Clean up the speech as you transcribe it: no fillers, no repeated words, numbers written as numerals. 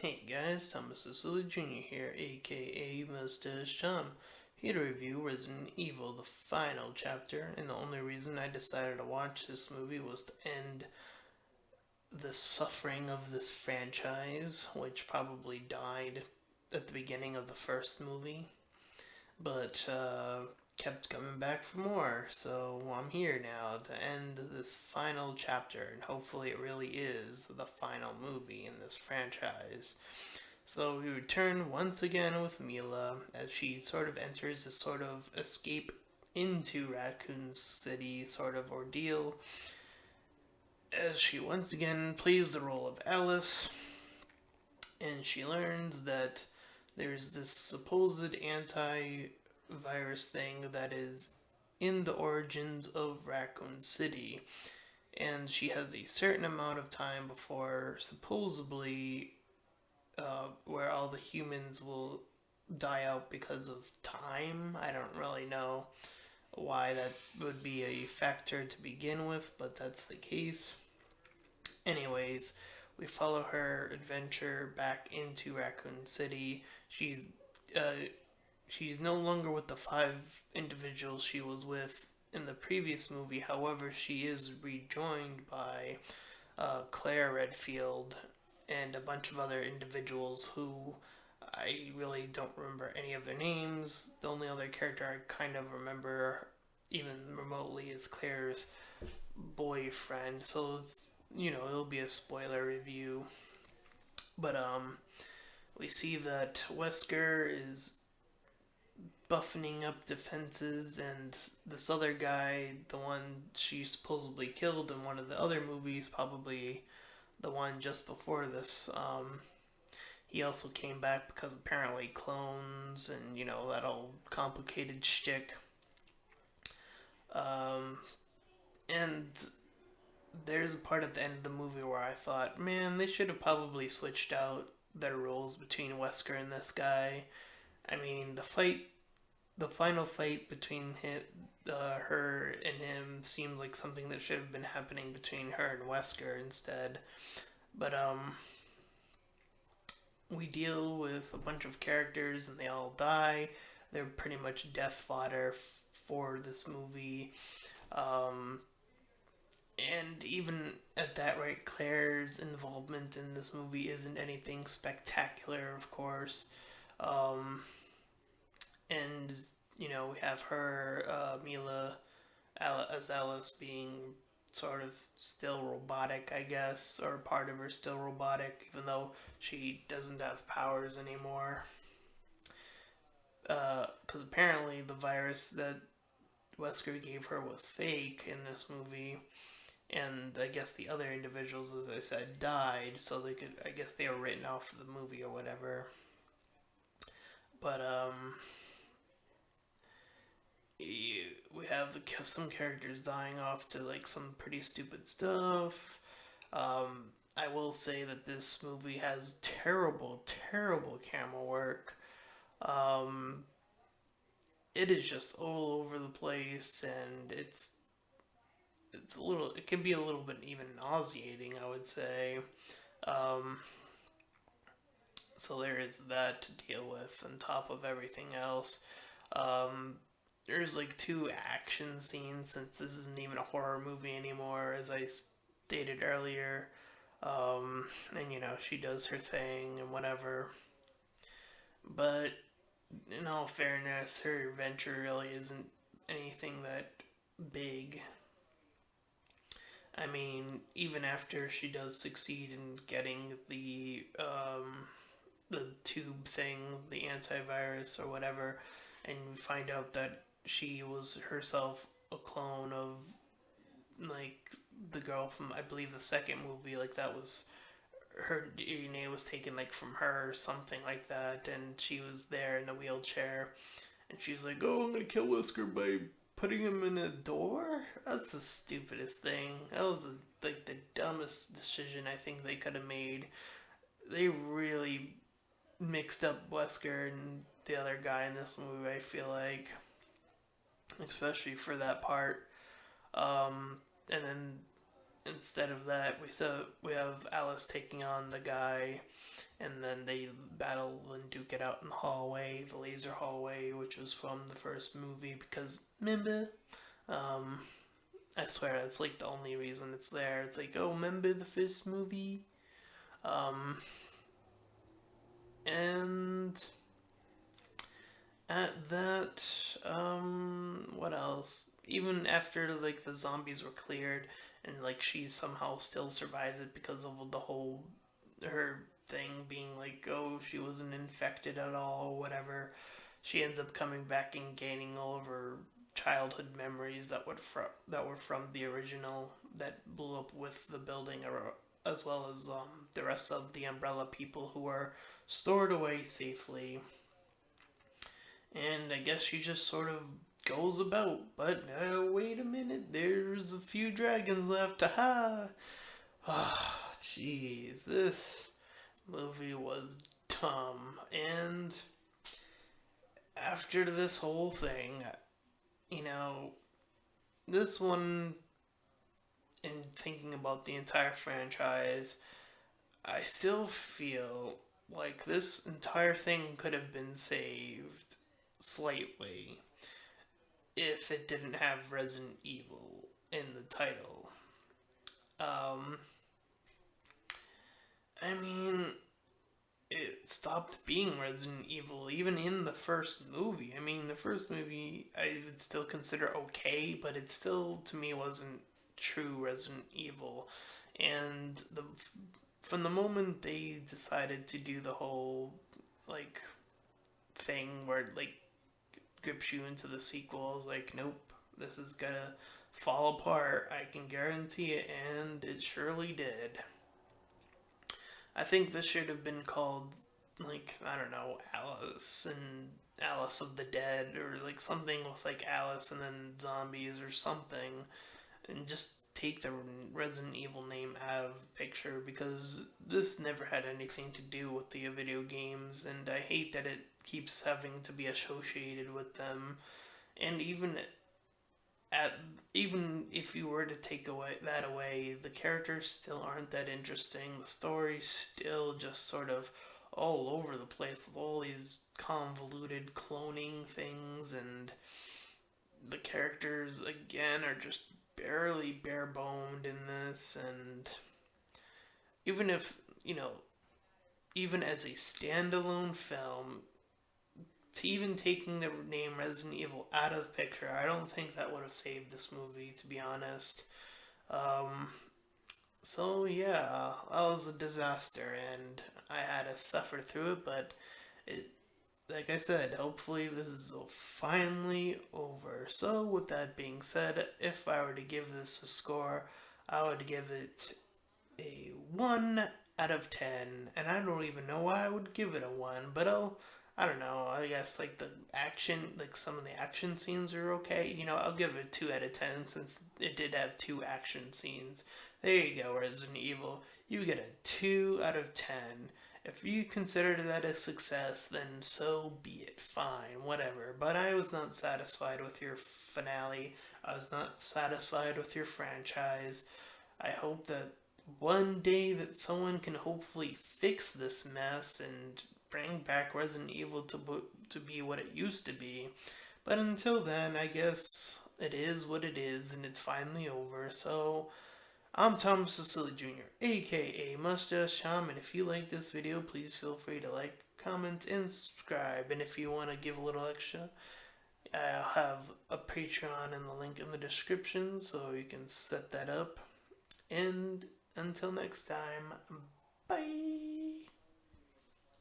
Hey guys, Thomas Cecily Jr. here, aka Mustached. Here to review Resident Evil, the final chapter, and the only reason I decided to watch this movie was to end the suffering of this franchise, which probably died at the beginning of the first movie, but kept coming back for more. So I'm here now to end this final chapter, and hopefully it really is the final movie in this franchise. So we return once again with Mila as she sort of enters a sort of escape into Raccoon City sort of ordeal as she once again plays the role of Alice, and she learns that there's this supposed anti-virus thing that is in the origins of Raccoon City, and she has a certain amount of time before supposedly where all the humans will die out because of time. I don't really know why that would be a factor to begin with, but that's the case. Anyways, we follow her adventure back into Raccoon City. Uh, she's no longer with the five individuals she was with in the previous movie. However, she is rejoined by Claire Redfield and a bunch of other individuals who I really don't remember any of their names. The only other character I kind of remember, even remotely, is Claire's boyfriend. So it'll be a spoiler review. But we see that Wesker is buffing up defenses, and this other guy, the one she supposedly killed in one of the other movies, probably the one just before this, he also came back because apparently clones and that old complicated shtick. Um, and there's a part at the end of the movie where I thought, man, they should have probably switched out their roles between Wesker and this guy. I mean, the final fight between her and him seems like something that should have been happening between her and Wesker instead. But we deal with a bunch of characters and they all die. They're pretty much death fodder for this movie. Um, and even at that rate, Claire's involvement in this movie isn't anything spectacular, of course. Um, and we have her, Mila, as Alice being sort of still robotic, I guess, or part of her still robotic, even though she doesn't have powers anymore. Because apparently the virus that Wesker gave her was fake in this movie, and I guess the other individuals, as I said, died, so I guess they were written off of the movie or whatever. But we have some characters dying off to like some pretty stupid stuff. I will say that this movie has terrible, terrible camera work. Um, it is just all over the place, and it can be a little bit even nauseating, I would say. Um, so there is that to deal with on top of everything else. Um, there's like two action scenes since this isn't even a horror movie anymore, as I stated earlier. And she does her thing and whatever. But in all fairness, her adventure really isn't anything that big. I mean, even after she does succeed in getting the tube thing, the antivirus or whatever, and we find out that she was herself a clone of like the girl from, I believe, the second movie. Like that was her DNA was taken like from her or something like that, and she was there in the wheelchair, and she was like, "Oh, I'm gonna kill Whisker by putting him in a door." That's the stupidest thing. That was like the dumbest decision I think they could have made. They really mixed up Wesker and the other guy in this movie, I feel like, especially for that part. And then instead of that, we have Alice taking on the guy, and then they battle and duke it out in the hallway, the laser hallway, which was from the first movie. Because remember, um, I swear that's like the only reason it's there. It's like, oh, remember the first movie? Um, and at that, what else? Even after like the zombies were cleared, and like she somehow still survives it because of the whole her thing being like, oh, she wasn't infected at all, or whatever. She ends up coming back and gaining all of her childhood memories that were from the original that blew up with the building, or as well as the rest of the Umbrella people who are stored away safely. And I guess she just sort of goes about. But wait a minute, there's a few dragons left. Ha! Ah, jeez, this movie was dumb. And after this whole thing, you know, this one, in thinking about the entire franchise, I still feel like this entire thing could have been saved slightly if it didn't have Resident Evil in the title. I mean, it stopped being Resident Evil even in the first movie. I mean, the first movie I would still consider okay, but it still, to me, wasn't true Resident Evil. And from the moment they decided to do the whole, like, thing where it, like, grips you into the sequels, like, nope, this is gonna fall apart, I can guarantee it, and it surely did. I think this should have been called, like, I don't know, Alice and Alice of the Dead, or like something with like Alice and then zombies or something, and just take the Resident Evil name out of the picture, because this never had anything to do with the video games, and I hate that it keeps having to be associated with them. And even if you were to take away, the characters still aren't that interesting. The story's still just sort of all over the place with all these convoluted cloning things, and the characters again are just barely bare boned in this. And even if, even as a standalone film, to even taking the name Resident Evil out of the picture, I don't think that would have saved this movie, to be honest. So yeah, that was a disaster, and I had to suffer through it, but it, like I said, hopefully this is finally over. So with that being said, if I were to give this a score, I would give it a 1 out of 10, and I don't even know why I would give it a 1, but I don't know, I guess like the action, like some of the action scenes are okay. I'll give it a 2 out of 10 since it did have 2 action scenes. There you go, Resident Evil. You get a 2 out of 10. If you consider that a success, then so be it. Fine, whatever. But I was not satisfied with your finale. I was not satisfied with your franchise. I hope that one day that someone can hopefully fix this mess and bring back Resident Evil to be what it used to be. But until then, I guess it is what it is, and it's finally over. So, I'm Thomas Cecily Jr., aka Mustached, and if you like this video, please feel free to like, comment, and subscribe. And if you want to give a little extra, I'll have a Patreon and the link in the description, so you can set that up. And until next time, bye!